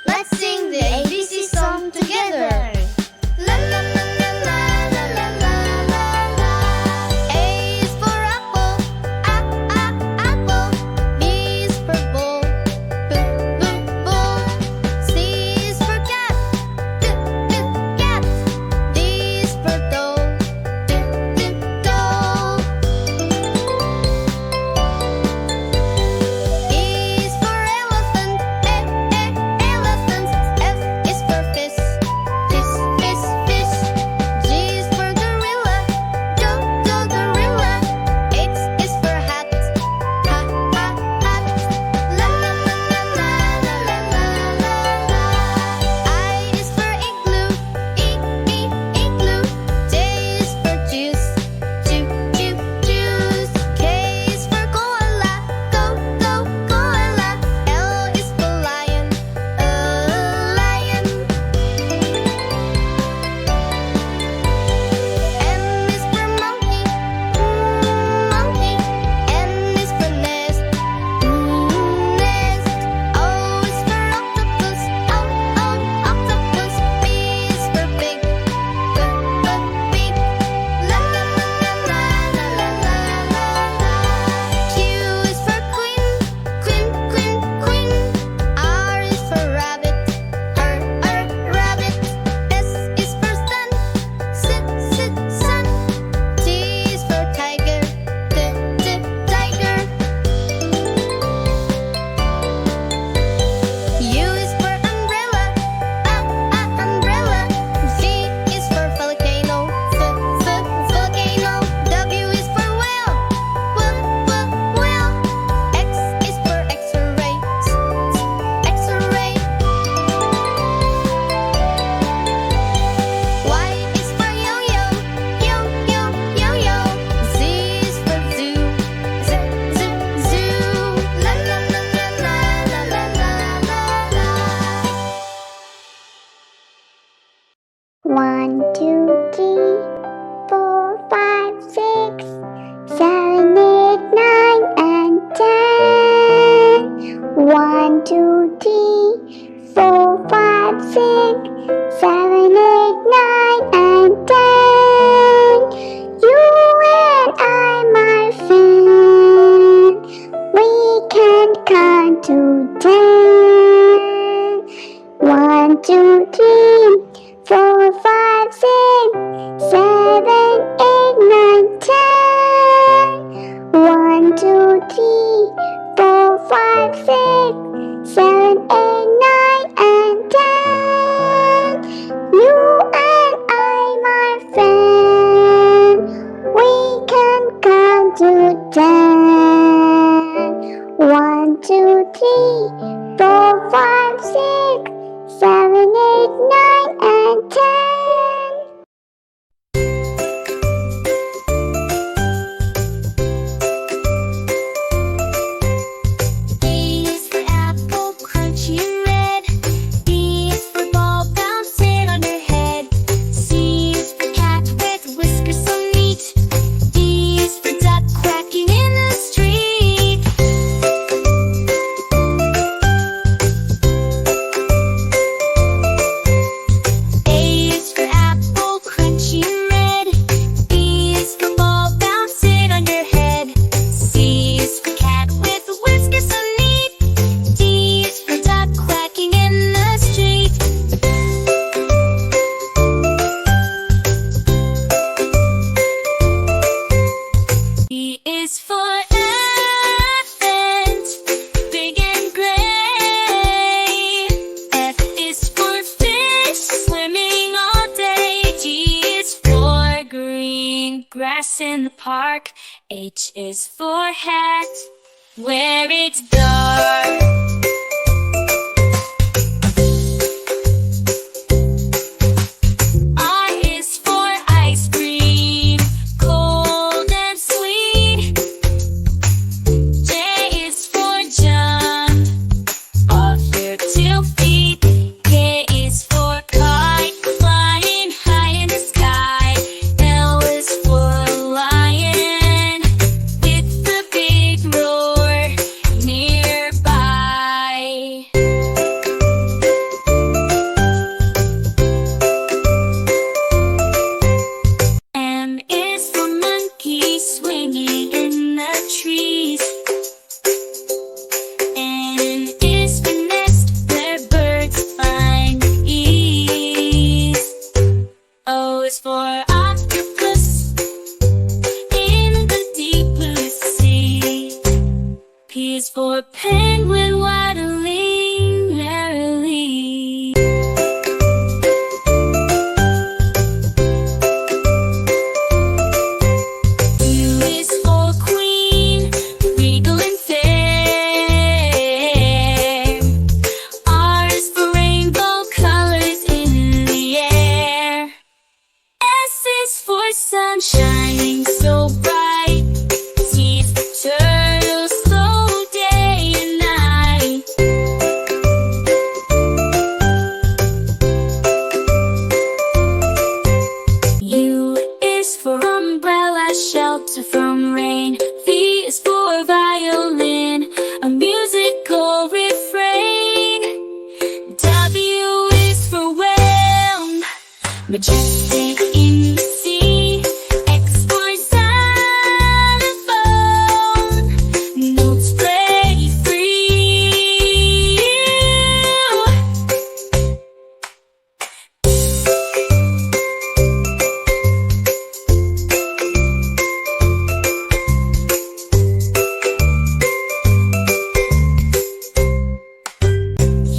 Let's sing the ABC song together. La la la la la la la la la la. A is for apple, apple. B is for ball, ball. C is for cat, cat. D is for doll, doll. E is for elephant, elephant. F is for fish, fish. G is for gorilla, gorilla. H is for hat, hat. La la la la la la la la la. I is for igloo, igloo. J is for juice, juice. K is for koala, koala. L is for lion, lion. M is for monkey, monkey. N is for nest, nest. O is for octopus, octopus. P is for pig, pig. La la la la la la la la la. Q is for queen. R is for rabbit, rabbit. S is for sun, sun. T is for tiger, tiger. U is for umbrella, umbrella. V is for volcano, volcano. W is for whale, whale. X is for X-ray, X-ray. Y is for yo-yo, yo-yo. Z is for zoo, zoo. La la la la la la la la la. 1, 2, 3, 4, 5, 6, 7, 8, 9, and 10. 1, 2, 3, 4, 5, 6, 7, 8, 9, and 10. You and I, my friend, we can count to 10. 1, 2, 3, 4, 5, 6, 7, 8, 9, 10. 1, 2, 3, 4, 5, 6, 7, 8, 9, and 10. You and I, my friend, we can count to 10. 1, 2, 3, 4, 5, 6, 7, 8, 9, and 10. A is for apple, crunchy and red. B is for ball, bouncing on your head. C is for cat with whiskers so neat. D is for duck quacking in the street. A is for apple, crunchy and red. B is for ball, bouncing on your head. C is for cat with whiskers so neat. D is for duck quacking in the street. E is for elephant, big and gray. F is for fish, swimming all day. G is for green grass in the park. H is for hat, where it's dark. I is for ice cream, cold and sweet. J is for jump, off your 2 feet. K is for kite, flying high in the sky. L is for lion, it's the big roar nearby. Majestic in the sea. X for xylophone. Notes play free.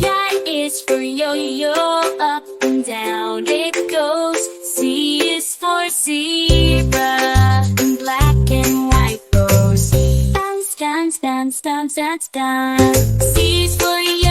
Y is for yo-yo, up and down it goes. C is for zebra, in black and white rows. Bounce, dance, dance, dance, dance, dance. C is for yo